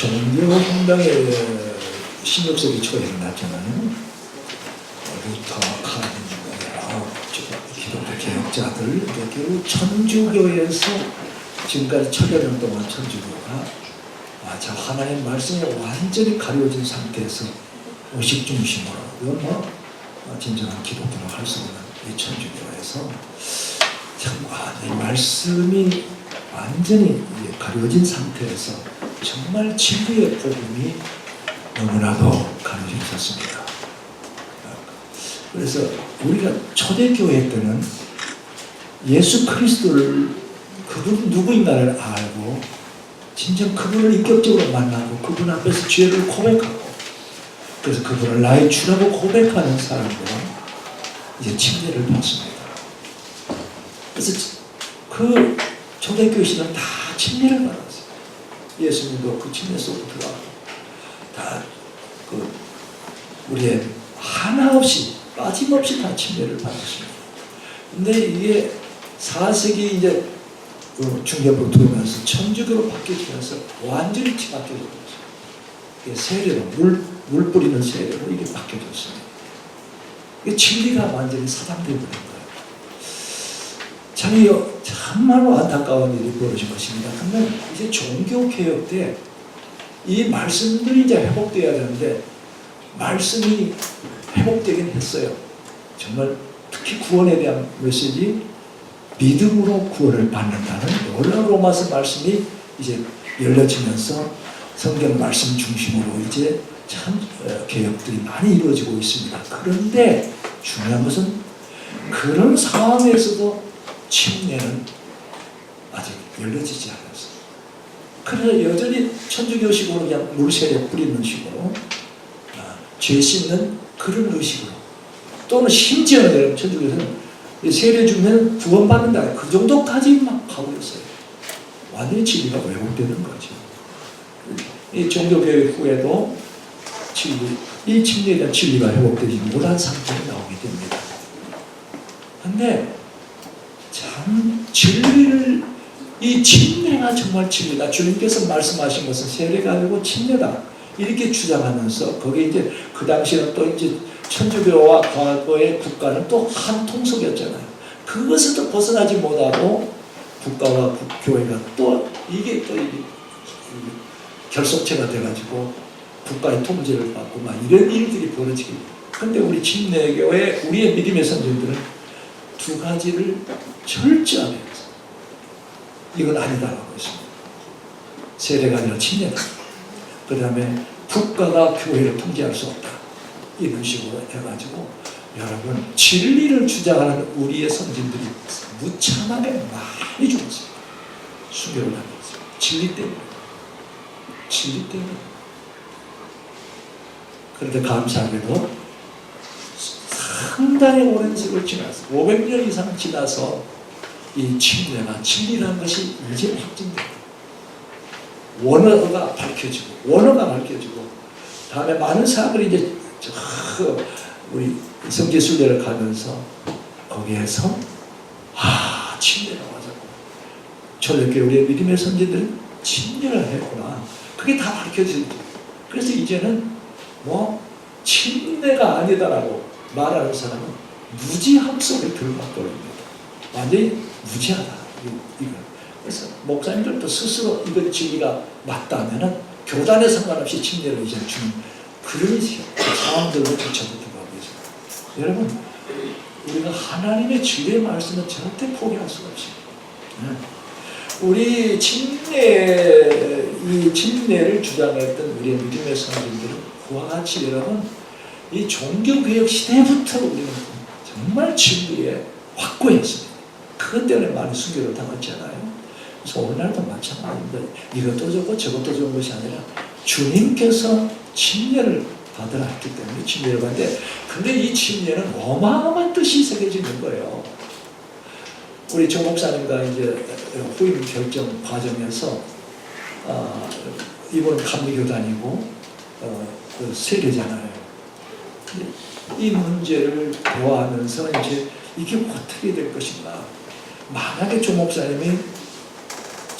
종교혁명의 16세기 초에 일어났잖아요. 루터, 칼빈, 기독교 개혁자들, 결국 천주교에서 지금까지 1000여 년 동안 천주교가 저 하나님 말씀에 완전히 가려진 상태에서 의식 중심으로, 이건 진정한 기독교로 할 수 없는 이 천주교에서 참 이 말씀이 완전히 가려진 상태에서 정말 진리의 복음이 너무나도 가려져 있었습니다. 그래서 우리가 초대교회 때는 예수 그리스도를 그분 누구인가를 알고 진정 그분을 인격적으로 만나고 그분 앞에서 죄를 고백하고 그래서 그분을 나의 주라고 고백하는 사람들은 이제 침례를 받습니다. 그래서 그 초대교회 시대는 다 침례를 받았어요. 예수님도 그 침례 속으로 들어가고 다 우리의 하나 없이 빠짐없이 다 침례를 받았습니다. 근데 이게 4세기 이제 중계부로 들어오면서 천주교로 바뀌면서 완전히 바뀌어졌어요. 세례로 물 뿌리는 세례로 이게 바뀌어졌습니다. 이게 진리가 완전히 사당되어 버린 거예요. 참말로 안타까운 일이 벌어진 것입니다. 그러면 이제 종교개혁 때 이 말씀들이 이제 회복되어야 되는데 말씀이 회복되긴 했어요. 정말 특히 구원에 대한 메시지, 믿음으로 구원을 받는다는 놀라운 로마서 말씀이 이제 열려지면서 성경 말씀 중심으로 이제 참 개혁들이 많이 이루어지고 있습니다. 그런데 중요한 것은 그런 상황에서도 침례는 아직 열려지지 않았어요. 그래서 여전히 천주교식으로 그냥 물세례 뿌리는 식으로 죄 씻는 그런 의식으로 또는 심지어는 여러분 천주교에서는 세례 주면 구원받는다 그 정도까지 막 가고 있어요. 완전히 진리가 왜곡되는 거죠. 이 종교개혁 후에도 이 침례에 대한 진리가 회복되지 못한 상태로 나오게 됩니다. 그런데 참 진리를 이 침례가 정말 진리다. 주님께서 말씀하신 것은 세례가 아니고 침례다. 이렇게 주장하면서 거기에 이제 그 당시에는 또 이제 천주교와 과거의 국가는 또 한 통속이었잖아요. 그것을 또 벗어나지 못하고 국가와 교회가 또 이게 결속체가 돼가지고 국가의 통제를 받고 막 이런 일들이 벌어지게 돼요. 그런데 우리 침례교회 우리의 믿음의 선생들은 두 가지를 철저하게 했어요. 이건 아니다라고 했습니다. 세례가 아니라 침례다. 그 다음에 국가가 교회를 통제할 수 없다. 이런 식으로 해가지고 여러분 진리를 주장하는 우리의 선진들이 무참하게 많이 죽었습니다. 순교를 당했어요. 진리 때문에. 진리 때문에. 그런데 감사하게도 상당히 오랜 세월 지나서 500년 이상 지나서 이 침례가 진리라는 것이 이제 확증됩니다. 원어가 밝혀지고 다음에 많은 사람들이 이제 우리 성지순례를 가면서 거기에서 침례가 와서 초대교회 우리의 믿음의 선지들은 침례를 했구나. 그게 다 밝혀지죠. 그래서 이제는 침례가 아니다라고 말하는 사람은 무지함 속에 들어가버립니다. 완전히 무지하다. 이거. 그래서 목사님들도 스스로 이건 진리가 맞다면은 교단에 상관없이 침례를 이제 주는 그런 상황들로 쫓아들어가고 있습니다. 여러분, 우리가 하나님의 진리의 말씀은 절대 포기할 수가 없습니다. 우리 이 침례를 주장했던 우리의 믿음의 선생들은 그와 같이 여러분, 이 종교개혁 시대부터 우리는 정말 진리에 확고했습니다. 그것 때문에 많이 순교를 당했잖아요. 그래서 오늘날도 마찬가지입니다. 이것도 좋고 저것도 좋은 것이 아니라 주님께서 침례를 받으라 했기 때문에 침례를 받는데, 근데 이 침례는 어마어마한 뜻이 새겨지는 거예요. 우리 조 목사님과 이제 후임 결정 과정에서 이번은 감리교단이고 그 세례잖아요. 이 문제를 대화하면서 이제 이게 어떻게 될 것인가. 만약에 조 목사님이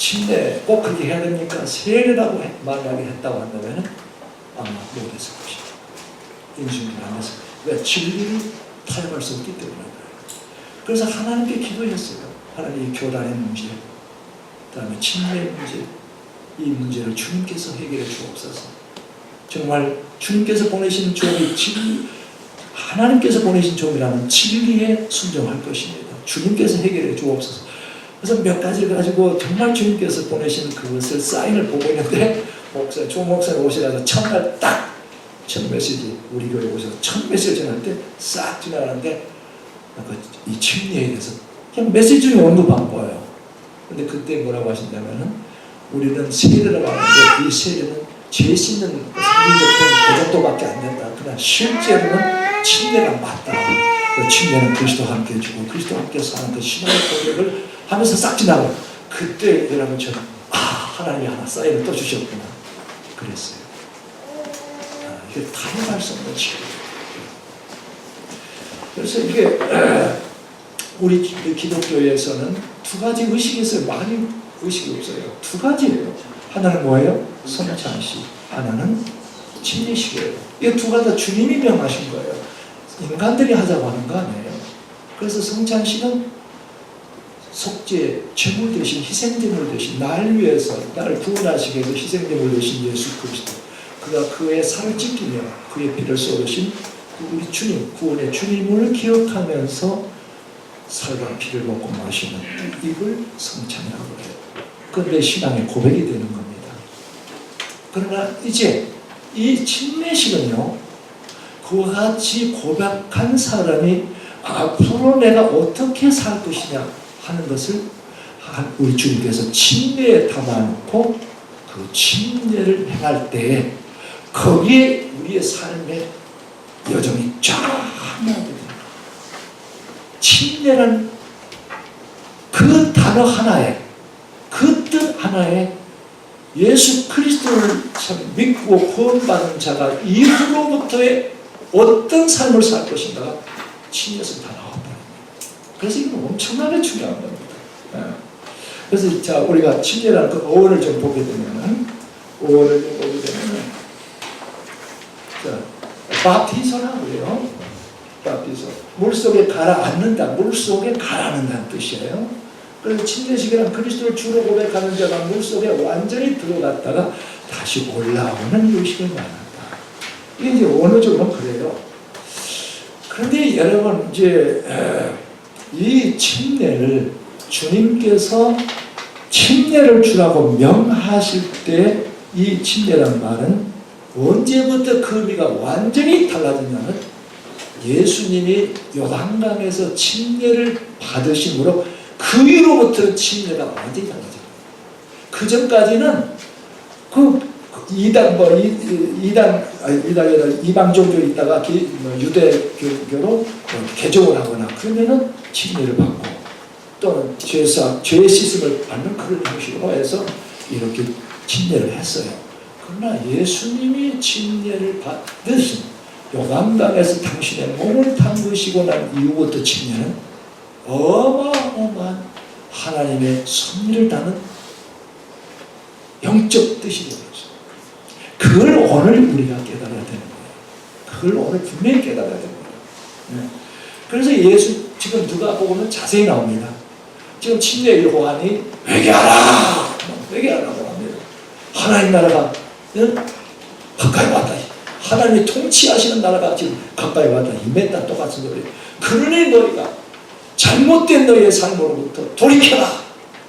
침례 꼭 그렇게 해야 됩니까? 세례라고 만약에 했다고 한다면 아마 못했을 것입니다. 인수인계를 안 했을 것입니다. 왜? 진리를 타협할 수 없기 때문에 그래요. 그래서 하나님께 기도했어요. 하나님, 이 교단의 문제, 그 다음에 침례 문제, 이 문제를 주님께서 해결해 주옵소서. 정말 주님께서 보내신 종이 하나님께서 보내신 종이라면 진리에 순종할 것입니다. 주님께서 해결해 주옵소서. 그래서 몇 가지를 가지고 정말 주님께서 보내신 그것을 사인을 보고 있는데 조 목사님 오셔서 첫날 딱 첫 메시지, 우리 교회 오셔서 첫 메시지 전할 때 싹 지나가는데 이 침례에 대해서 그냥 메시지 중에 언급한 거예요. 근데 그때 뭐라고 하신다면은 우리는 세례라고 하는데 이 세례는 죄 씻는 성경적인 그 정도밖에 안 된다. 그러나 실제로는 침례가 맞다. 그 침례는 그리스도와 함께 해주고 그리스도와 함께 사는 그 신앙의 고백을 하면서 싹 지나고 그때 여러분 저는 하나님이 하나 사인을 또 주셨구나 그랬어요. 이게 타협할 수 없는 치료. 그래서 이게 우리 기독교에서는 두 가지 의식이 있어요. 많이 의식이 없어요. 두 가지예요. 하나는 뭐예요? 성찬식. 하나는 침례식이에요. 이 두 가지 다 주님이 명하신 거예요. 인간들이 하자고 하는 거 아니에요. 그래서 성찬식은 속죄, 제물 대신 희생제물 대신 날 위해서 나를 구원하시기 위해서 희생제물 대신 예수 그리스도 그가 그의 살을 찢기며 그의 피를 쏟으신 우리 주님, 구원의 주님을 기억하면서 살과 피를 먹고 마시는 이걸 성찬이라고 해요. 그런데 신앙의 고백이 되는 겁니다. 그러나 이제 이 침례식은요, 그와 같이 고백한 사람이 앞으로 내가 어떻게 살 것이냐 하는 것을 우리 주님께서 침례에 담아놓고 그 침례를 행할 때에 거기에 우리의 삶의 여정이 쫙 나오게 됩니다. 침례는 그 단어 하나에, 그 뜻 하나에 예수 그리스도를 참 믿고 구원받는 자가 이후로부터의 어떤 삶을 살 것인가가 침례에서 다 나온다는 거예요. 그래서 이건 엄청나게 중요한 겁니다. 그래서 자, 우리가 침례라는 그 어원을 좀 보게 되면은, 어원을 좀 보게 되면은, 자, 바티소라고 그래요. 바티소. 물속에 가라앉는다. 물속에 가라앉는다는 뜻이에요. 그래서 침례식이란 그리스도를 주로 고백하는 자가 물속에 완전히 들어갔다가 다시 올라오는 의식을 말한다. 이게 이제 원어적으로는 그래요. 그런데 여러분, 이제 이 침례를 주님께서 침례를 주라고 명하실 때 이 침례란 말은 언제부터 그 의미가 완전히 달라졌냐면 예수님이 요단강에서 침례를 받으심으로 그 위로부터 침례가 완전히 달라져요. 그 전까지는 이방 종교에 있다가 유대교로 개종을 하거나 그러면은 침례를 받고 또는 죄 씻음을 받는 그런 방식으로 해서 이렇게 침례를 했어요. 그러나 예수님이 침례를 받으신 요단강에서 당신의 몸을 담그시고 난 이후부터 침례는 어마어마한 하나님의 섭리를 다는 영적 뜻이 되어졌어요. 그걸 오늘 우리가 깨달아야 되는 거예요. 그걸 오늘 분명히 깨달아야 됩니다. 그래서 예수 지금 누가 보면 자세히 나옵니다. 지금 침례 요한이 회개하라! 회개하라고 합니다. 하나님 나라가 가까이 왔다. 하나님이 통치하시는 나라가 지금 가까이 왔다. 이 맨날 똑같은 소리예요. 그러니 너희가 잘못된 너희의 삶으로부터 돌이켜라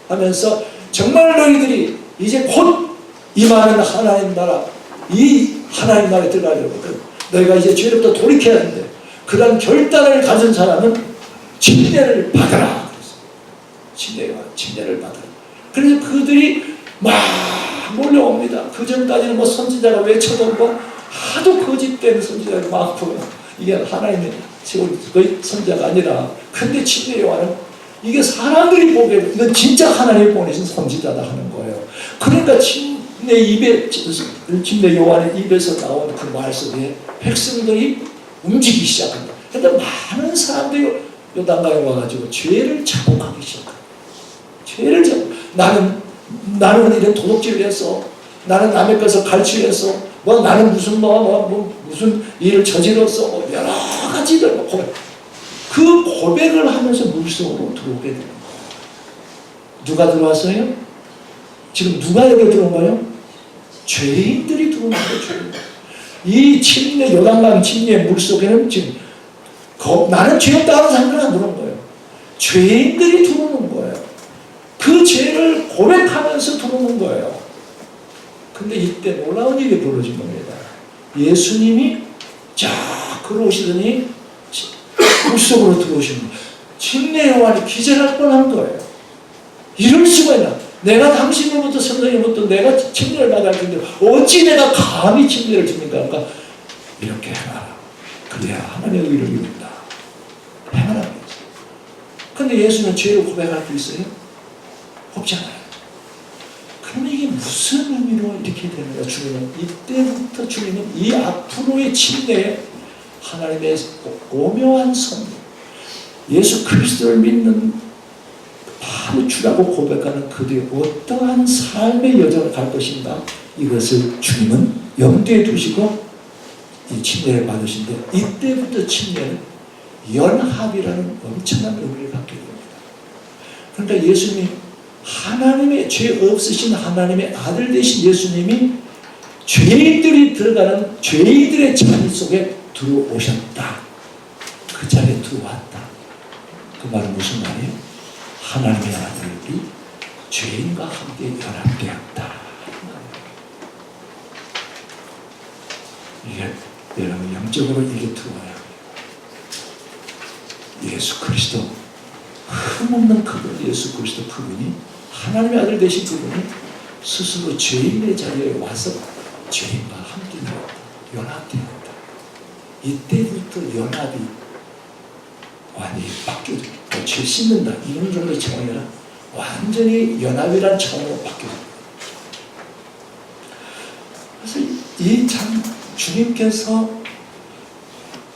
하면서 정말 너희들이 이제 곧 임하는 하나님 나라, 이 하나님 나라에 들어가려거든. 너희가 이제 죄로부터 돌이켜야 하는데 그런 결단을 가진 사람은 침례를 받아라. 침례를 받아라. 그래서 그들이 막 몰려옵니다. 그 전까지는 뭐 선지자가 외쳐도 뭐 하도 거짓된 선지자가 많고 이게 하나님의 거의 선지자가 아니라 근데 침례 요한은 이게 사람들이 보기에 이건 진짜 하나님이 보내신 선지자다 하는 거예요. 그러니까 침례 요한의 입에서 나온 그 말 속에 백성들이 움직이기 시작한다. 그런데 많은 사람들이 요단강에 와가지고 죄를 자복하기 시작한다. 죄를 자복. 나는 나는 이런 도둑질을 했어. 나는 남의 것을 갈취했어. 나는 무슨 일을 저질렀어. 여러 가지들 고백. 그 고백을 하면서 물속으로 들어오게 되는 거예요. 누가 들어왔어요? 지금 누가 여기 들어온 거예요? 죄인들이 들어온 거예요. 이 침례, 요단강 침례 물속에는 지금 나는 죄 없다 하는 사람들은 안 들어온 거예요. 죄인들이 들어오는 거예요. 그 죄를 고백하면서 들어오는 거예요. 근데 이때 놀라운 일이 벌어진 겁니다. 예수님이 쫙 걸어오시더니 물속으로 들어오시는 거예요. 침례 요한이 기절할 뻔한 거예요. 이럴 수가 있나? 내가 당신으로부터 선생님부터 내가 침례를 받아야 할 텐데 어찌 내가 감히 침례를 줍니까? 그러니까 이렇게 행하라. 그래야 하나님의 의를 이룬다. 행하라. 근데 예수는 죄를 고백할 수 있어요? 없잖아요. 그러면 이게 무슨 의미로 이렇게 되는가? 주님은 이때부터 주님은 이 앞으로의 침례에 하나님의 오묘한 선, 예수 그리스도를 믿는 바로 주라고 고백하는 그들의 어떠한 삶의 여정을 갈 것인가, 이것을 주님은 염두에 두시고 이 침례를 받으신데, 이때부터 침례는 연합이라는 엄청난 의미를 갖게 됩니다. 그러니까 예수님이 하나님의 죄 없으신 하나님의 아들 되신 예수님이 죄인들이 들어가는 죄인들의 자리 속에 들어오셨다. 그 자리에 들어왔다. 그 말은 무슨 말이에요? 하나님의 아들이 죄인과 함께 연합되었다. 이게 여러분 영적으로 이게 들어와야 합니다. 예수 그리스도 흠없는 그분, 예수 그리스도 그분이 하나님의 아들 되신 그분이 스스로 죄인의 자리에 와서 죄인과 함께 연합되었다. 이때부터 연합이 완전히 바뀌어요. 죄 씻는다 이런 정도의 차원이 아니라 완전히 연합이라는 차원으로 바뀌어요. 그래서 이 참 주님께서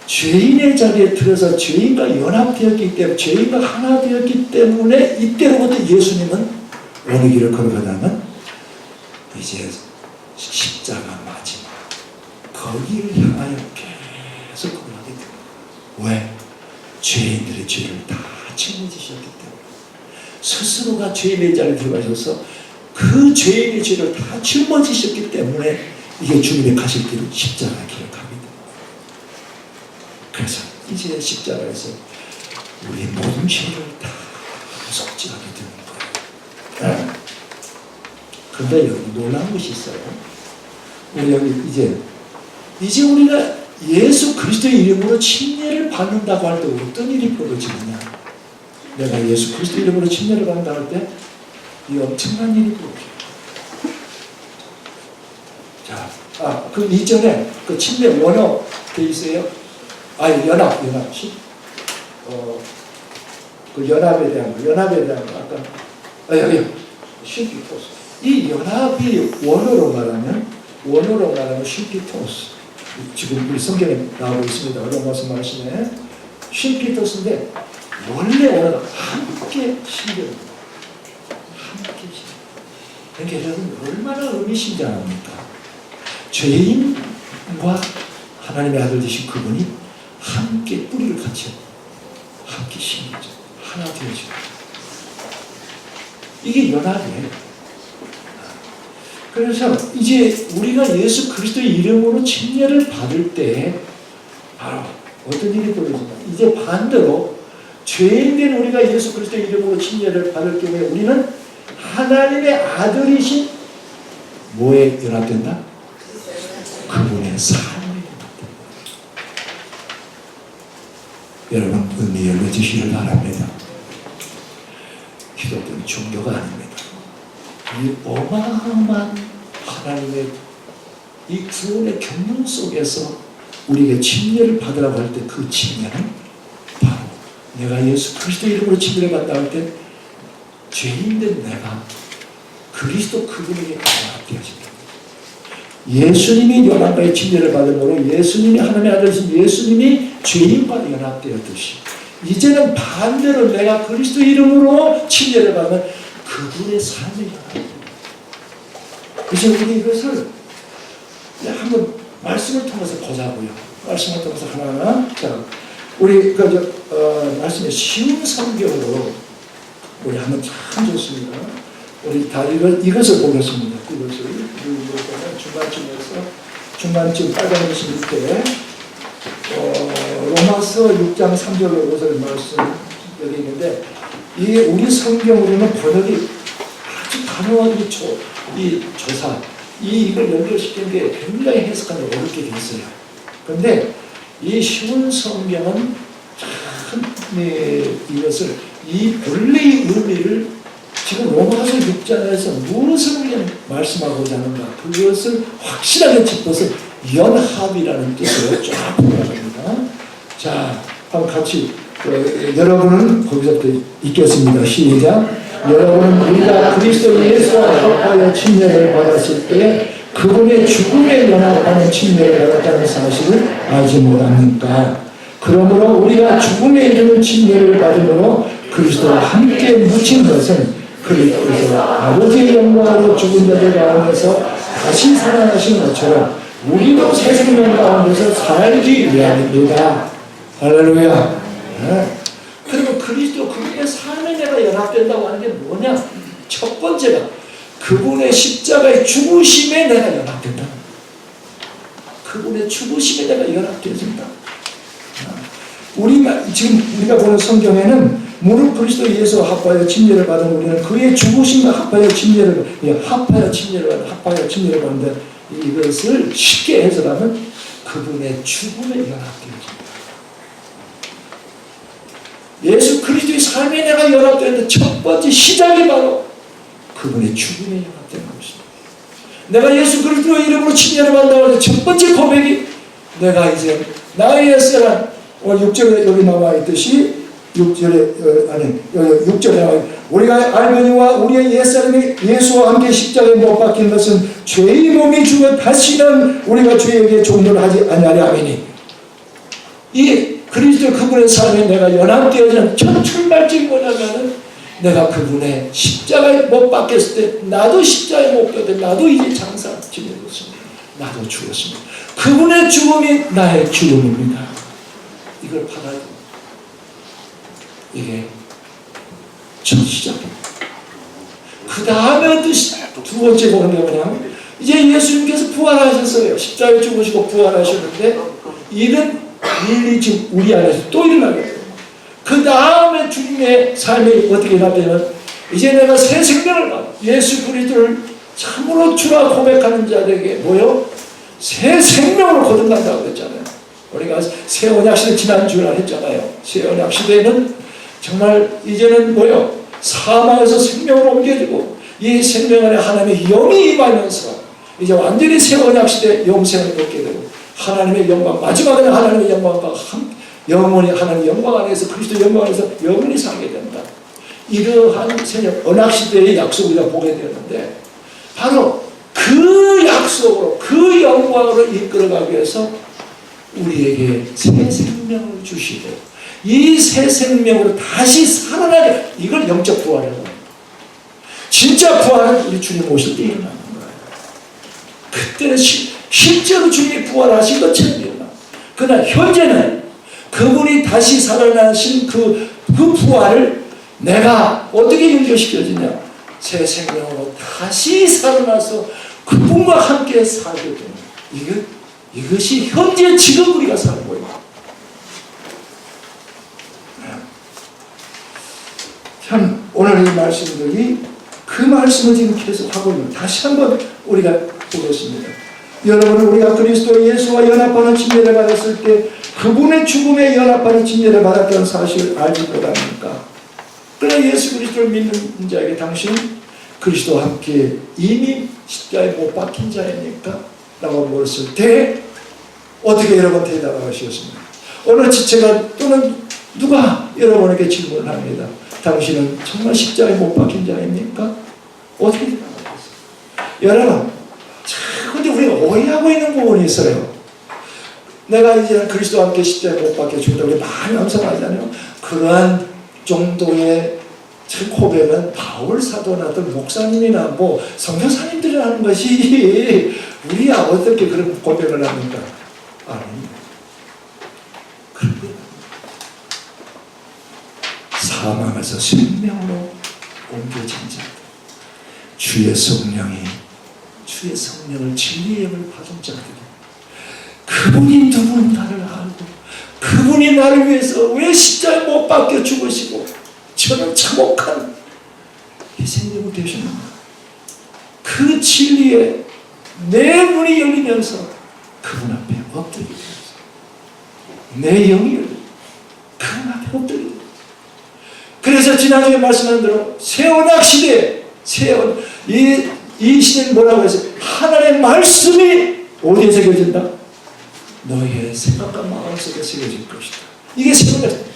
죄인의 자리에 들어서 죄인과 연합되었기 때문에, 죄인과 하나 되었기 때문에 이때로부터 예수님은 어느 길을 걸어가냐면 이제 십자가 마지막 거기를 향하여 계속 걸어가게 됩니다. 왜? 죄인들의 죄를 다 짊어지셨기 때문에, 스스로가 죄인의 자리에 들어가셔서 그 죄인의 죄를 다 짊어지셨기 때문에 이게 주님의 가실 길은 십자가의 길을 가게 됩니다. 그래서 이제 십자가에서 우리 모든 죄를 다 속죄하게 되는 거예요. 그런데 여기 놀라운 것이 있어요. 우리 여기 이제 우리가 예수 그리스도의 이름으로 침례를 받는다고 할 때 어떤 일이 벌어지느냐? 내가 예수 그리스도 이름으로 침례를 받는다고 할 때 이 엄청난 일이 벌어져요. 자, 그 이전에 그 침례 원어 돼 있어요. 연합. 그 연합에 대한 거 아까 여기 쉼피토스. 이 연합이 원어로 말하면 쉼피토스. 지금 우리 성경에 나오고 있습니다. 어떤 말씀하시네. 쉼피토스인데 원래 원어는 함께 신경. 그러니까 여러분 얼마나 의미심장합니까? 죄인과 하나님의 아들 되신 그분이 함께 뿌리를 같이 함께 심어져 하나 되어져. 이게 연합이에요. 그래서 이제 우리가 예수 그리스도의 이름으로 침례를 받을 때 바로 어떤 일이 벌어진다. 이제 반대로 죄인된 우리가 예수 그리스도의 이름으로 침례를 받을 경우에 우리는 하나님의 아들이신 뭐에 연합된다? 그분의 삶에 연합된다. 여러분 은혜 열려주시길 바랍니다. 기독교는 종교가 아닙니다. 이 어마어마한 하나님의 이 구원의 경륜 속에서 우리에게 침례를 받으라고 할 때 그 침례는 바로 내가 예수 그리스도 이름으로 침례를 받다 할 때 죄인된 내가 그리스도 그분에게 연합되어집니다. 예수님이 연합과의 침례를 받음으로 예수님이 하나님의 아들이신 예수님이 죄인과 연합되었듯이 이제는 반대로 내가 그리스도 이름으로 침례를 받으면 그분의 삶에 연합됩니다. 그래서 우리 이것을 한번 말씀을 통해서 보자고요. 말씀을 통해서 하나하나. 자, 우리 말씀에 쉬운 성경으로 우리 하면 참 좋습니다. 우리 다 이것을 보겠습니다. 이것을 중간쯤 빨간 글씨 밑에 로마서 6장 3절 5절 말씀 여기 있는데, 이게 우리 성경으로는 번역이 아주 단호한 이 조사, 이걸 연결시키는 게 굉장히 해석하기 어렵게 돼 있어요. 그런데 이 쉬운 성경은 참 이것을, 이 본래의 의미를 지금 로마서 6장에서 무엇을 우리가 말씀하고자 하는가, 그것을 확실하게 짚어서 연합이라는 뜻으로 쫙 보여줍니다. 자, 한번 같이 여러분은 거기서부터 읽겠습니다. 시작. 여러분은 우리가 그리스도 예수와 합하여 침례를 받았을 때 그분의 죽음에 연합하는 침례를 받았다는 사실을 알지 못합니까? 그러므로 우리가 죽음에 이르는 침례를 받음으로 그리스도와 함께 묻힌 것은 그리스도께서 아버지의 영광으로 죽은 자들 가운데서 다시 살아나신 것처럼 우리도 새 생명 가운데서 살기 위함입니다. 할렐루야. 그리고 그리스도 그분의 삶에 내가 연합된다고 하는 게 뭐냐? 첫 번째가 그분의 십자가의 죽으심에 내가 연합된다. 그분의 죽으심에 내가 연합되어진다. 지금 우리가 보는 성경에는 무릇 그리스도 예수와 합하여 침례를 받은 우리는 그의 죽으심과 합하여 침례를 받는데, 이것을 쉽게 해석하면 그분의 죽음에 연합되어진다. 예수 그리스도의 삶에 내가 연합되는데 첫 번째 시작이 바로 그분의 죽음에 연합되는 것입니다. 내가 예수 그리스도의 이름으로 침례를 받는다고 해서 첫 번째 고백이, 내가 이제 나의 옛사람, 6절에 여기 나와 있듯이 6절에 나와 있, 우리가 알거니와 우리의 옛사람이 예수와 함께 십자가에 못 박힌 것은 죄의 몸이 죽어 다시는 우리가 죄에게 종노를 하지 아니하려 함이니. 이 그리스도 그분의 삶에 내가 연합되어지는 첫 출발점이 뭐냐면은, 내가 그분의 십자가에 못 박혔을 때 나도 십자가에 못 박혔을 때 나도 이제 장사 지내었습니다. 나도 죽었습니다. 그분의 죽음이 나의 죽음입니다. 이걸 받아야 이게 첫 시작입니다. 그 다음에 두 번째 보는 게 뭐냐면, 이제 예수님께서 부활하셨어요. 십자가에 죽으시고 부활하셨는데, 이는 일이 지금 우리 안에서 또 일어나게 돼요. 그 다음에 주님의 삶이 어떻게 나타나면, 이제 내가 새 생명을 받아 예수 그리스도를 참으로 주라 고백하는 자들에게 뭐요? 새 생명을 거듭난다고 했잖아요. 우리가 새 언약시대 지난주에 했잖아요. 새 언약시대는 정말 이제는 뭐요? 사망에서 생명으로 옮겨지고 이 생명 안에 하나님의 영이 임하면서 이제 완전히 새 언약시대 영생을 얻게 되고, 하나님의 영광, 마지막에는 하나님의 영광과 영원히 하나님의 영광 안에서, 그리스도 영광 안에서 영원히 살게 된다. 이러한 언약시대의 약속을 우리가 보게 되는데, 바로 그 약속으로, 그 영광으로 이끌어가기 위해서 우리에게 새 생명을 주시고, 이 새 생명으로 다시 살아나게, 이걸 영적 부활이라고 합니다. 진짜 부활은 우리 주님 오실 때 일어나는 거예요. 그때는 실제로 주님이 부활하신 것처럼 일어나. 그러나 현재는 그분이 다시 살아나신 그 부활을 내가 어떻게 연결시켜지냐? 새 생명으로 다시 살아나서 그분과 함께 살게 되는, 이것이 현재 지금 우리가 살고 있는. 참 오늘 이 말씀들이 그 말씀을 지금 계속 하고 있는, 다시 한번 우리가 보겠습니다. 여러분, 우리가 그리스도 예수와 연합하는 침례를 받았을 때 그분의 죽음에 연합하는 침례를 받았다는 사실을 알지 못합니까? 그러나 예수 그리스도를 믿는 자에게 당신은 그리스도와 함께 이미 십자가에 못 박힌 자입니까? 라고 물었을 때 어떻게 여러분 대답하시겠습니까? 어느 지체가 또는 누가 여러분에게 질문을 합니다. 당신은 정말 십자가에 못 박힌 자입니까? 어떻게 대답하겠어요? 여러분, 근데 우리가 오해하고 있는 부분이 있어요. 내가 이제 그리스도와 함께 십자가에 못 박혀 죽는다고 우리 많이 암송하잖아요. 그러한 정도의 그 고백은 바울 사도나들 목사님이나 뭐 선교사님들이 하는 것이 우리야 어떻게 그런 고백을 합니까? 아닙니다. 그런데 사망에서 생명으로 옮겨진 자, 주의 성령을 진리의 영을 받은 자들, 그분이 누군가를 알고 그분이 나를 위해서 왜 십자가에 못 박혀 죽으시고 저는 참혹한 희생자가 되셨는가, 그 진리에 내 눈이 열리면서 그분 앞에 엎드리게 되었어요. 내 영이 열리고 그분 앞에 엎드리게 되었어요. 그래서 지난주에 말씀한 대로 새 언약 시대에 이 시대는 뭐라고 했어요? 하나님의 말씀이 어디에 새겨진다? 너희의 생각과 마음속에 새겨질 것이다. 이게 새 언약.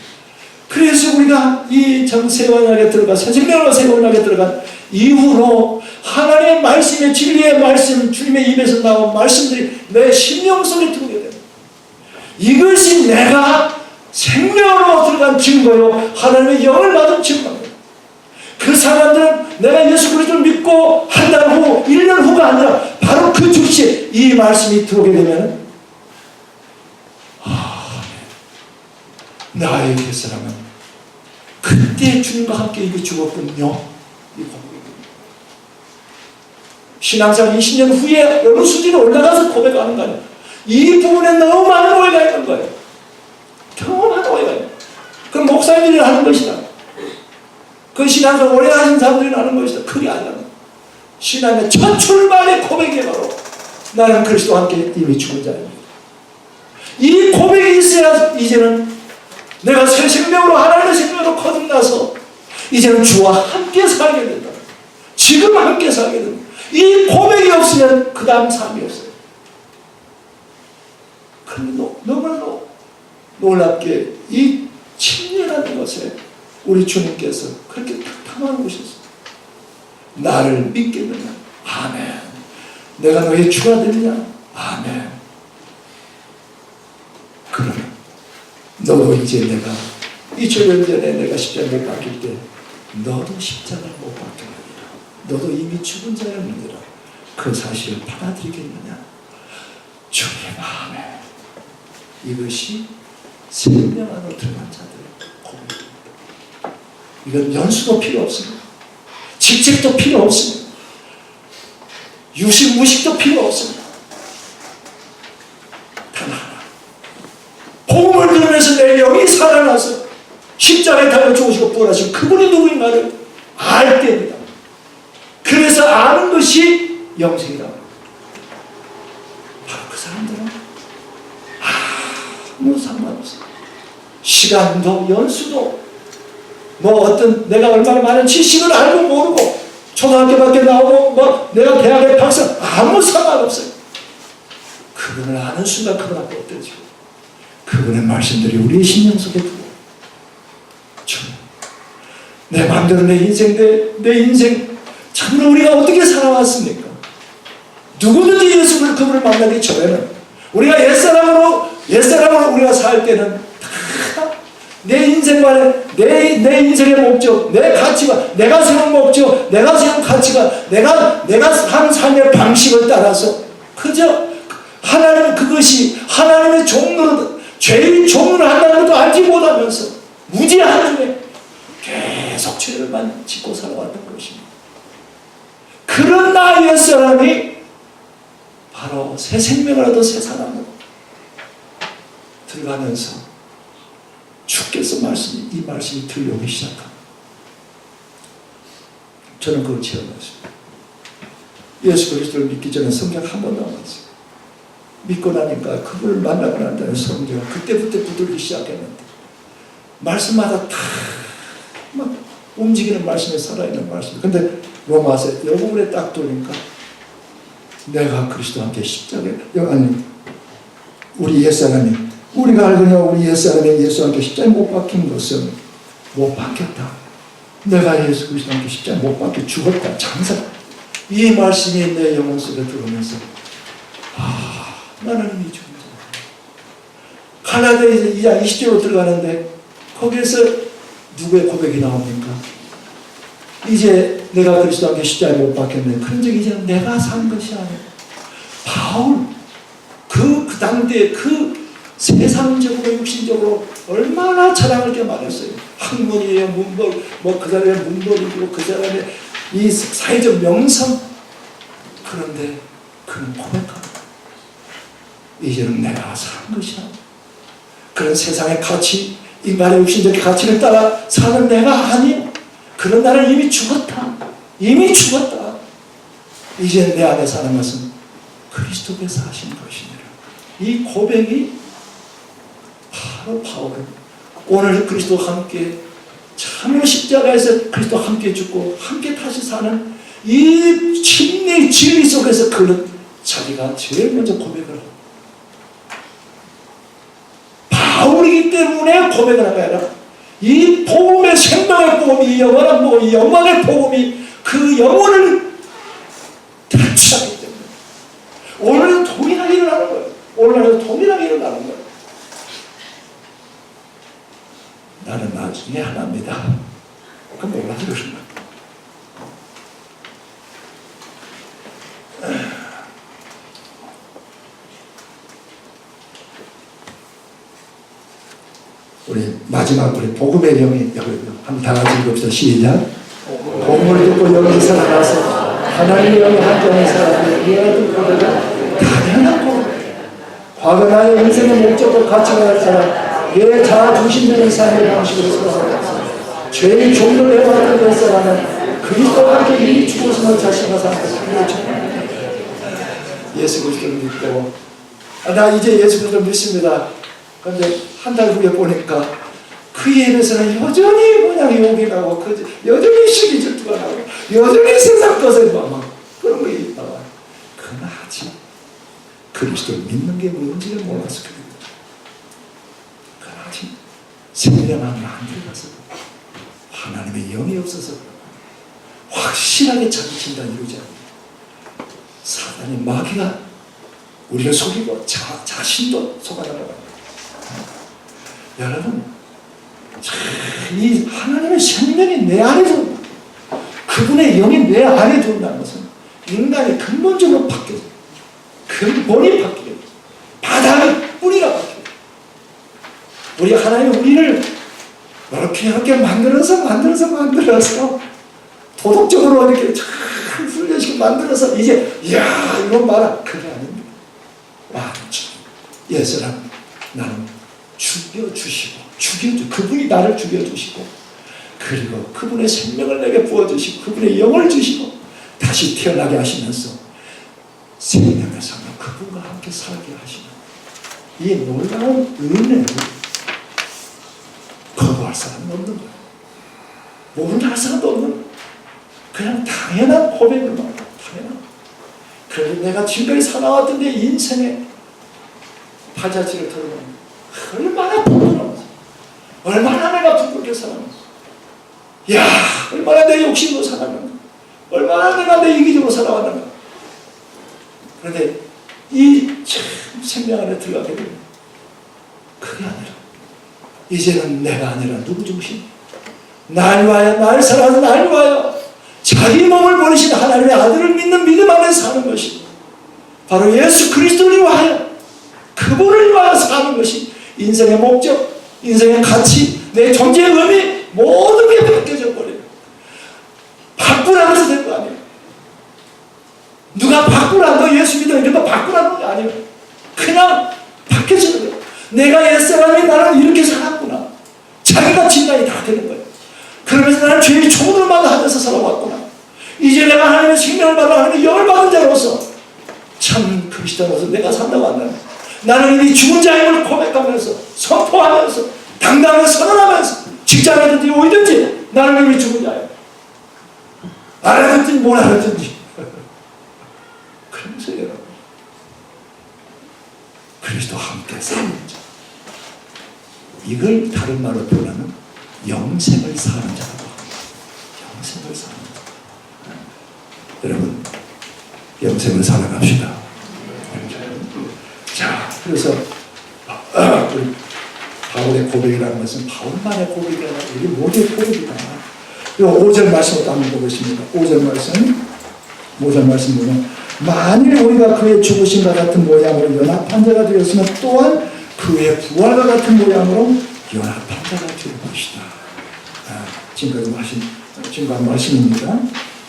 그래서 우리가 이 새 언약에 들어가 새생명으로 새 언약에 들어간 이후로 하나님의 말씀의 진리의 말씀, 주님의 입에서 나온 말씀들이 내 심령 속에 들어오게 됩니다. 이것이 내가 생명으로 들어간 증거요, 하나님의 영을 받은 증거입니다. 그 사람들은 내가 예수 그리스도를 믿고 한 달 후, 1년 후가 아니라 바로 그 즉시에 이 말씀이 들어오게 되면 나의 옛사람은 그때 주님과 함께 이미 죽었군요. 이 고백입니다. 신앙생활 20년 후에 여러 수준에 올라가서 고백하는 거 아니에요. 이 부분에 너무 많은 오해가 있는 거예요. 너무 많은 오해가 있는 거예요. 그건 목사님들이 하는 것이다. 그 신앙생활 오래 하신 사람들이 하는 것이다. 그게 아니라 신앙의 첫 출발의 고백이 바로 나는 그리스도와 함께 이미 죽은 자입니다. 이 고백이 있어야 이제는 내가 새 생명으로 하나님의 생명으로 거듭나서 이제는 주와 함께 살게 된다. 지금 함께 살게 된다. 이 고백이 없으면 그 다음 삶이 없어요. 그런데 너무나도 놀랍게 이 침례라는 것에 우리 주님께서 그렇게 탐하는 것이었어요. 나를 믿겠느냐? 아멘. 내가 너의 주가 되느냐? 아멘. 그러면 너도 이제 내가 2000년 전에 내가 십자가 못 박힐 때 너도 십자가를 못 박혔느니라. 너도 이미 죽은 자였느니라. 그 사실을 받아들이겠느냐? 주님 아멘. 이것이 생명 안으로 들어간 자들의 고백입니다. 이건 연수도 필요 없습니다. 직책도 필요 없습니다. 유식 무식도 필요 없습니다. 단 하나, 복음을 들으면서 내 영이 살아나서 십자가에 달려 죽으시고 부활하시고 그분이 누구인가를 알 때입니다. 그래서 아는 것이 영생이다. 바로 그 사람들은 아무 상관없어요. 시간도 연수도 뭐 어떤 내가 얼마나 많은 지식을 알고 모르고 초등학교밖에 나오고 뭐 내가 대학의 박사 아무 상관없어요. 그분을 아는 순간 그분 앞에 엎드려지고 그분의 말씀들이 우리의 심령 속에 들어오고 내 마음대로 내 인생 참으로 우리가 어떻게 살아왔습니까? 누구든지 예수를 그분을 만나기 전에는 우리가 옛사람으로 우리가 살 때는 내 인생관에 내 인생의 목적, 내 가치관, 내가 세운 목적, 내가 세운 가치관, 내가 하는 삶의 방식을 따라서 그저 하나님은 그것이 하나님의 종로로 죄의 종로를 한다는 것도 알지 못하면서 무지한 중에 계속 죄를만 짓고 살아왔던 것입니다. 그런 나의 사람이 바로 새 생명을 얻어 새 사람으로 들어가면서 주께서 이 말씀이 들려오기 시작합니다. 저는 그걸 체험했습니다. 예수 그리스도를 믿기 전에 성경 한 번도 안 봤어요. 믿고 나니까 그분을 만나고 난 다음에 성경을 그때부터 붙들기 시작했는데 말씀마다 다 막 움직이는 말씀에 살아있는 말씀. 근데 로마서 이 부분에 딱 돌리니까 내가 그리스도와 함께 십자가에 우리 옛사람이 우리가 알거냐 우리 옛사람이 예수와 함께 십자가에 못 박힌 것은 못 박혔다. 내가 예수 그리스도와 함께 십자가에 못 박혀 죽었다. 장사. 이 말씀이 내 영혼 속에 들어오면서 나는 이미 죽은 자. 가나다에 2장 20절로 들어가는데 거기에서 누구의 고백이 나옵니까? 이제 내가 그리스도와 함께 십자가에 못 박혔네. 그런 적이 이제는 내가 산 것이 아니야. 바울 그 당대 그 세상적으로 육신적으로 얼마나 자랑할 게 많았어요. 학문이에요, 문벌, 그 사람의 문벌이고 그 사람의 이 사회적 명성. 그런데 그는 고백합니다. 이제는 내가 산 것이야. 그런 세상의 가치, 인간의 육신적 가치를 따라 사는 내가 아니야. 그런 나는 이미 죽었다. 이미 죽었다. 이제 내 안에 사는 것은 그리스도께서 하신 것이니라. 이 고백이 바로 바울은 오늘 그리스도와 함께 참으로 십자가에서 그리스도와 함께 죽고 함께 다시 사는 이 진리의 진리 속에서 그는 자기가 제일 먼저 고백을 하고 바울이기 때문에 고백을 한 게 아니라 이 복음의 생명의 복음이, 이 영원한 복음, 이 영광의 복음이 그 영혼을 탈취하기 때문에 오늘도 동일하게 일어나는 거예요. 오늘도 동일하게 일어나는 거예요. 나는 나중에 하나입니다. 그럼 몰라서 그런 거예요. 우리 마지막 우리 복음의 영이 한번 다 같이 읽읍시다. 시작. 복음을 듣고 영이 살아나서 하나님의 영이 한정의 사람이 이해하던 고백은 당연한 고백. 과거 나의 인생의 목적과 가치가 할 사람, 내 자아중심적인 삶의 방식으로 살아갔어. 죄의 종로를 해봤던 그 사람은 그리스도와 함께 이미 죽었음을 자신과 삶을 예수 그리스도를 믿고 나 이제 예수 그리스도를 믿습니다. 그런데 한 달 후에 보니까 그 입에서는 여전히 뭐냐 욕이 나고 여전히 시기 질투가 나고 여전히 세상 것을 막 그런 게 있다. 그나하지 그리스도를 믿는 게 뭔지를 몰라서 그래요. 그나하지 생명한 마음을 가서 하나님의 영이 없어서 확실하게 자기 진단 이루지 않는 사단의 마귀가 우리를 속이고 자신도 속아나가요. 여러분, 이 하나님의 생명이 내 안에 든다. 그분의 영이 내 안에 든다는 것은 인간이 근본적으로 바뀌어요. 근본이 바뀌어요. 바닥의 뿌리가 바뀌어요. 우리 하나님이 우리를 이렇게 만들어서 도덕적으로 이렇게 잘 훈련시켜 만들어서 이제 이야 이건 봐라. 그게 아닙니다. 완전 예수는 나는 그분이 나를 죽여주시고 그리고 그분의 생명을 내게 부어주시고 그분의 영을 주시고 다시 태어나게 하시면서 생명의 삶을 그분과 함께 살게 하시는 이 놀라운 은혜를 거부할 사람은 없는 거예요. 모른다 할 사람도 없는 거예요. 그냥 당연한 고백을 말합니다. 당연한. 그래서 내가 지금까지 살아왔던 내 인생의 바자지를 털어놓는 얼마나 부끄러워서 얼마나 내가 부끄럽게 살았는가. 야 얼마나 내 욕심으로 살았는가. 얼마나 내가 내 이기적으로 살아왔는가. 그런데 이 생명 안에 들어가게 되면 그게 아니라 이제는 내가 아니라 누구 중심? 날 위하여 날 사랑하는 날 위하여 자기 몸을 버리신 하나님의 아들을 믿는 믿음 안에 사는 것이 바로 예수 그리스도를 위하여 그분을 위하여 사는 것이 인생의 목적, 인생의 가치, 내 존재의 의미 모든 게 바뀌어져 버려요. 바꾸라고 해서 된 거 아니에요. 누가 바꾸라 너 예수 믿어 이런 거 바꾸라는 게 아니에요. 그냥 바뀌어지는 거예요. 내가 옛사람이 나를 이렇게 살았구나. 자기가 진단이 다 되는 거예요. 그러면서 나는 죄의 총으로만 하면서 살아왔구나. 이제 내가 하나님의 생명을 받아 하나님의 영을 받은 자로서 참 그리스도로서 내가 산다고 한다면 나는 이미 죽은 자임을 고백하면서 선포하면서 당당하게 선언하면서 직장이든지 어디든지 나는 이미 죽은 자예요. 알아듣든지 뭘 알아듣든지. 그러면서 여러분 그리스도와 함께 사는 자, 이걸 다른 말로 표현하면 영생을 사는 자라고 합니다. 영생을 사는 자. 여러분 영생을 살아갑시다. 자, 그래서 우리 바울의 고백이라는 것은 바울만의 고백이 아니라 우리 모두의 고백이다. 그리고 5절 말씀부터 한번 보겠습니다. 5절 말씀 보면 만일 우리가 그의 죽으심과 같은 모양으로 연합한 자가 되었으면 또한 그의 부활과 같은 모양으로 연합한 자가 될 것이다. 지금까지 지금까지 말씀입니다.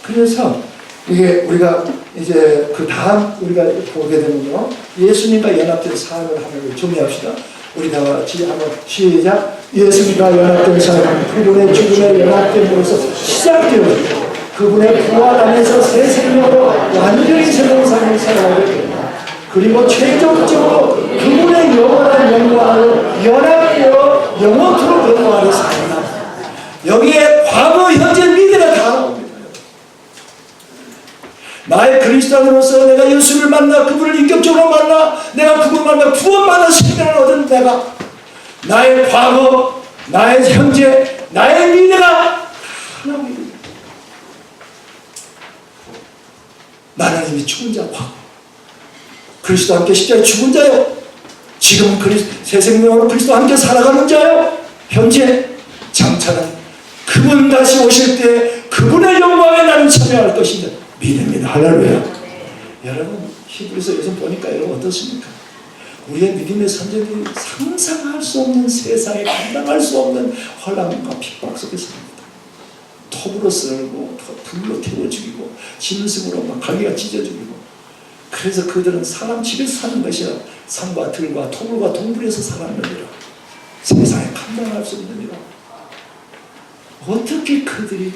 그래서 이게 우리가 이제 그 다음 우리가 보게 되면요, 예수님과 연합된 삶을 하나를 정리합시다. 우리 다 같이 한번 시작. 예수님과 연합된 삶은 그분의 죽음에 연합됨으로써 시작되었고 그분의 부활 안에서 새 생명으로 완전히 새로운 삶을 살아가게 됩니다. 그리고 최종적으로 그분의 영원한 영광으로 연합되어 영원토록 영광으로 살아갑니다. 여기에 과거, 현재, 미래가 다 나옵니다. 나의 그리스도인으로서 내가 예수를 만나 그분을 인격적으로 만나 내가 그분을 만나 구원받아 생명을 얻은 내가 나의 과거, 나의 현재, 나의 미래가 하나입니다. 나는 이미 죽은 자고 그리스도와 함께 십자가에 죽은 자요. 지금은 새 생명으로 그리스도와 함께 살아가는 자요. 현재 장차는 그분 다시 오실 때 그분의 영광에 나는 참여할 것입니다. 믿습니다. 할렐루야. 여러분 히브리서 요즘 보니까 여러분 어떻습니까? 우리의 믿음의 선제들이 상상할 수 없는 세상에 감당할 수 없는 혼란과 핍박 속에 삽니다. 톱으로 썰고 불로 태워 죽이고 짐승으로 막 갈기가 찢어 죽이고 그래서 그들은 사람 집에서 사는 것이라 산과 들과 토굴과 동굴에서 살았느니라. 세상에 감당할 수 없느니라. 어떻게 그들이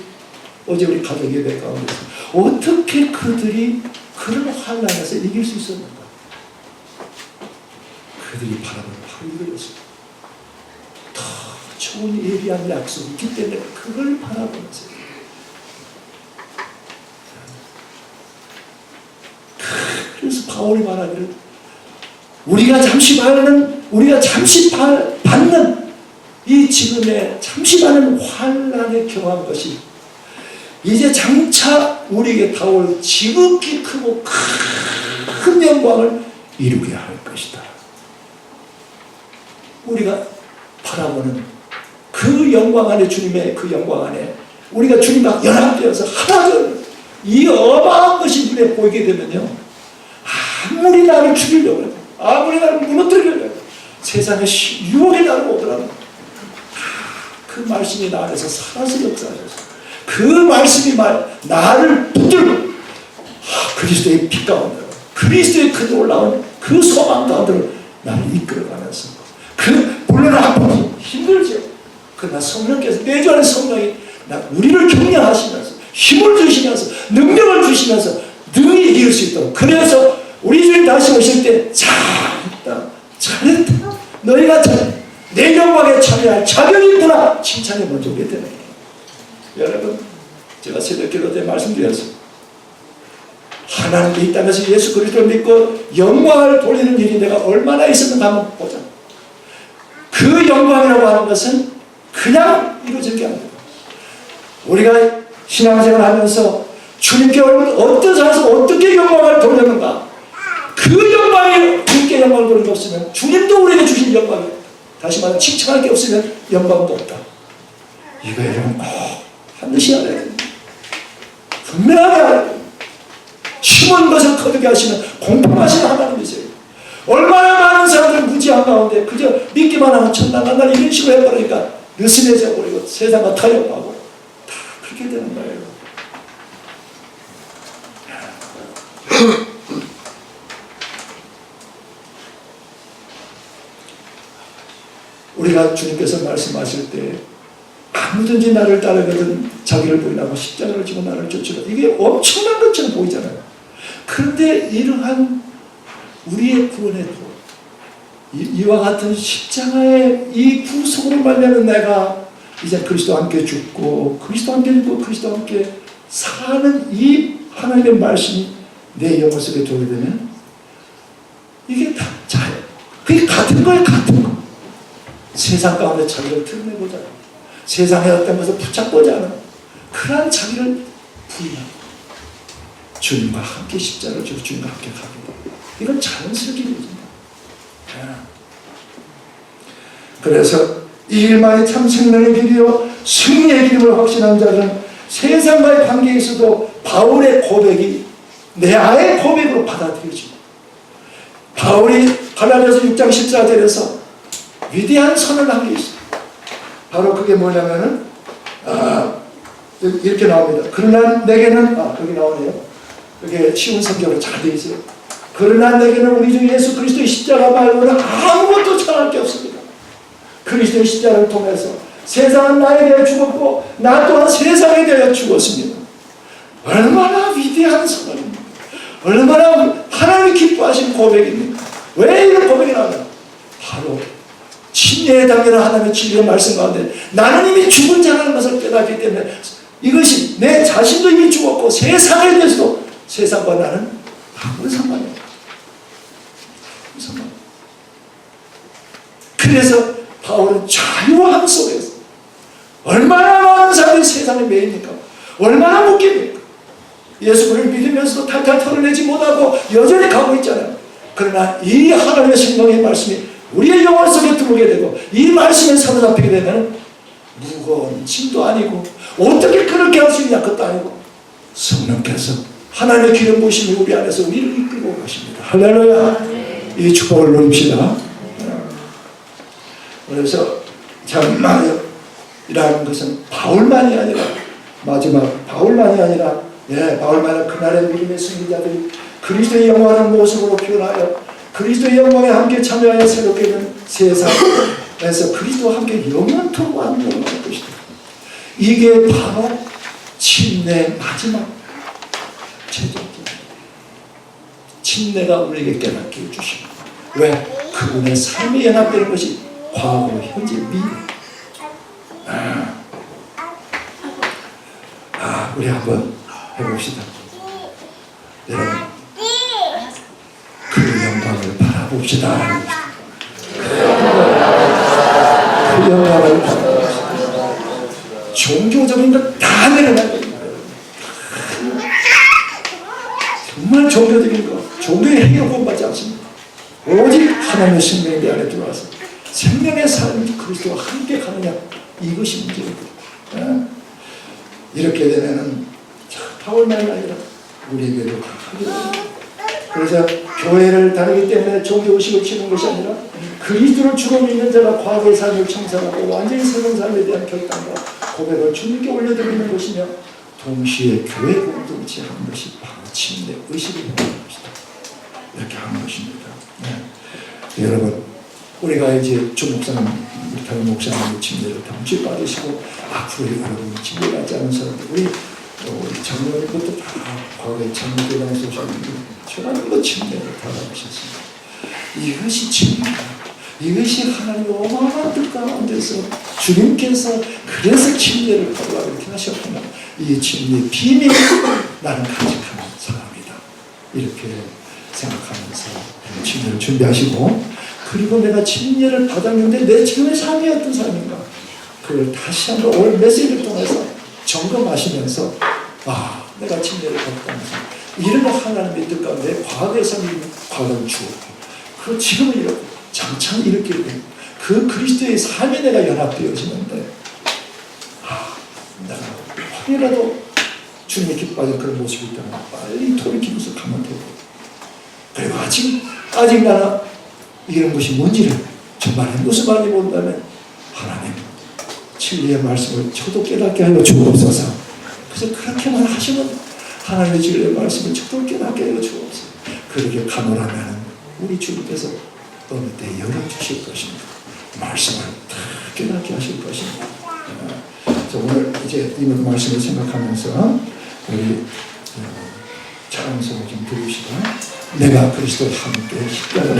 어제 우리 가족 예배 가운데서 어떻게 그들이 그런 환란에서 이길 수 있었는가? 그들이 바라보는 바로 이거였습니다. 더 좋은 예비한 약속이 있기 때문에 그걸 바라보면서 그래서 바울이 말하기를 우리가 잠시 받는 이 지금의 잠시 받는 환란에 경한 것이 이제 장차 우리에게 다올 지극히 크고 큰 영광을 이루게 할 것이다. 우리가 바라보는 그 영광 안에, 주님의 그 영광 안에 우리가 주님과 연합되어서 하나 되는 이 어마어마한 것이 눈에 보이게 되면요, 아무리 나를 죽이려고 해도, 아무리 나를 무너뜨리려고 해도, 세상의 유혹이 나를 오더라도 그 말씀이 나 안에서 살아서 역사하셔서 그 말씀이 나를 붙들고 그리스도의 빛 가운데, 그리스도의 그 올라온 그 소망 가운데로 나를 이끌어가면서 물론 아프고 힘들죠. 그러나 성령께서 내주 안에 성령이 우리를 격려하시면서 힘을 주시면서 능력을 주시면서 능히 이길 수 있도록, 그래서 우리 주님 다시 오실 때 잘했다 너희가 내 영광에 참여할 자격이 있구나 칭찬이 먼저 오게 되는 거예요. 여러분 제가 새벽기도 때 말씀드렸어요. 하나님이 이 땅에서 예수 그리스도를 믿고 영광을 돌리는 일이 내가 얼마나 있었는가 한번 보자. 그 영광이라고 하는 것은 그냥 이루어질 게 아닙니다. 우리가 신앙생활 하면서 주님께 어떤 상황에서 어떻게 영광을 돌렸는가, 그 영광이 주님께 영광을 돌린 게 없으면 주님도 우리에게 주신 영광이, 다시 말하면 칭찬할 게 없으면 영광도 없다. 이거 여러분 반드시 알아야 됩니다. 분명하게 알아야 됩니다. 심은 것을 거두게 하시는 공평하신 하나님이세요. 얼마나 많은 사람들은 무지한 가운데 그저 믿기만 하면 천당간다 이런 식으로 해버리니까 느슨해져 버리고 세상과 타협하고 다 그렇게 되는 거예요. 우리가 주님께서 말씀하실 때 아무든지 나를 따르거든 자기를 부인하고 십자가를 지고 나를 쫓으라, 이게 엄청난 것처럼 보이잖아요. 그런데 이러한 우리의 구원에도 이와 같은 십자가의 이 구속으로 말미암아 내가 이제 그리스도와 함께 죽고 그리스도와 함께 죽고 그리스도와 함께 사는 이 하나님의 말씀이 내 영혼 속에 들어오게 되면 이게 다 그게 같은 거예요. 같은 거. 세상 가운데 자기를 드러내보자, 세상에 어떤 것을 붙잡고자 하는 그러한 자기를 부인하고 주님과 함께 십자가를 지고 주님과 함께 가기도, 이건 자연스럽게 되어집니다. 그래서 이 일만이 참 생명의 길이요 승리의 길임을 확신한 자들은 세상과의 관계에서도 바울의 고백이 내아의 고백으로 받아들여지고, 바울이 갈라디아서 6장 14절에서 위대한 선을 한 게 있어요. 바로 그게 뭐냐면은 이렇게 나옵니다. 그러나 내게는 여기 나오네요. 그게 쉬운 성경으로 잘 되어 있어요. 그러나 내게는 우리 주 예수 그리스도의 십자가 말고는 아무것도 전할 게 없습니다. 그리스도의 십자가를 통해서 세상은 나에 대해 죽었고 나 또한 세상에 대해 죽었습니다. 얼마나 위대한 선언입니까? 얼마나 하나님이 기뻐하신 고백입니까? 왜 이런 고백이 나오냐? 바로 침례에 담기는 하나님의 진리의 말씀 가운데 나는 이미 죽은 자라는 것을 깨닫기 때문에 이것이 내 자신도 이미 죽었고 세상에 대해서도 세상과 나는 아무 상관이 없다. 그래서 바울은 자유함 속에서 얼마나 많은 사람들이 세상에 매입니까? 얼마나 묶입니까? 예수를 믿으면서도 탈탈 털어내지 못하고 여전히 가고 있잖아요. 그러나 이 하나님의 생명의 말씀이 우리의 영혼 속에 들어오게 되고 이 말씀에 사로잡히게 되면 무거운 짐도 아니고 어떻게 그렇게 할 수 있냐 그것도 아니고 성령께서 하나님의 기름 부으심이 우리 안에서 우리를 이끌고 가십니다. 할렐루야. 이 축복을 누립시다. 그래서 장막이라는 것은 바울만이 아니라 마지막 바울만이 아니라 바울만은 그날의 믿음의 승리자들이 그리스도의 영광하는 모습으로 표현하여 그리스도의 영광에 함께 참여하여 새롭게 된 세상에서 그리스도와 함께 영원토록 완전할 것이다. 이게 바로 침례의 마지막 최종입니다. 침례가 우리에게 깨닫게 해주십니다. 왜? 그분의 삶이 연합되는 것이 과거, 현재, 미래. 우리 한번 해봅시다. 여러분, 그 영광을 바라봅시다. 그 영광을 바라봅시다. 종교적인 것 다 내려놔야 됩니다. 정말 종교적인 것, 종교의 행위로 구원받지 않습니다. 오직 하나님의 생명이 내 안에 들어와서 생명의 삶이 그리스도와 함께 가느냐, 이것이 문제입니다. 이렇게 되면은 바울만이 아니라 우리에게도 하게 됩니다. 그래서 교회를 다니기 때문에 종교의식을 치는 것이 아니라 그리스도를 주로 믿는 자가 과거의 삶을 청산하고 완전히 새로운 삶에 대한 결단과 고백을 주님께 올려드리는 것이며 동시에 교회 공동체 하는 것이 바로 침례 의식을 하는 것이다. 이렇게 하는 것입니다. 여러분, 우리가 이제 주 목사님, 다른 목사님 침례를 당시 받으시고 앞으로 여러분 침례 받지 않은 사람들, 우리 장로님 것도 다 과거에 장로교단에서 전하는 침례를 받아보셨습니다. 이것이 침례입니다. 이것이 하나님의 어마어마한 뜻 가운데서 주님께서 그래서 침례를 하라고 이렇게 하셨구나. 이 침례의 비밀을 나는 간직하는 사람이다. 이렇게 생각하면서 침례를 준비하시고, 그리고 내가 침례를 받았는데 내 지금의 삶이 어떤 삶인가, 그걸 다시 한번 오늘 메시지를 통해서 점검하시면서 내가 침례를 받았다면서 이런 하나님의 뜻 가운데 과거의 삶이 과거를 주었고, 그 지금은 이렇고 장차 이렇게 되고 그 그리스도의 삶에 내가 연합되어지는데 내가 혹이라도 주님의 기뻐하는 그런 모습이 있다면 빨리 돌이키면서 가면 되고, 그리고 아직 나는 이런 것이 뭔지를 정말 무슨 말인지 모른다면 하나님 진리의 말씀을 저도 깨닫게 하여 주옵소서. 그래서 그렇게만 하시면 하나님의 진리의 말씀을 저도 깨닫게 하여 주옵소서. 그렇게 가노라면 우리 주님께서 어느 때 열어주실 것입니다. 말씀을 다 깨닫게 하실 것입니다. 오늘 이제 이 말씀을 생각하면서 우리 찬송을 좀 들으시고, 내가 그리스도와 함께 십자가를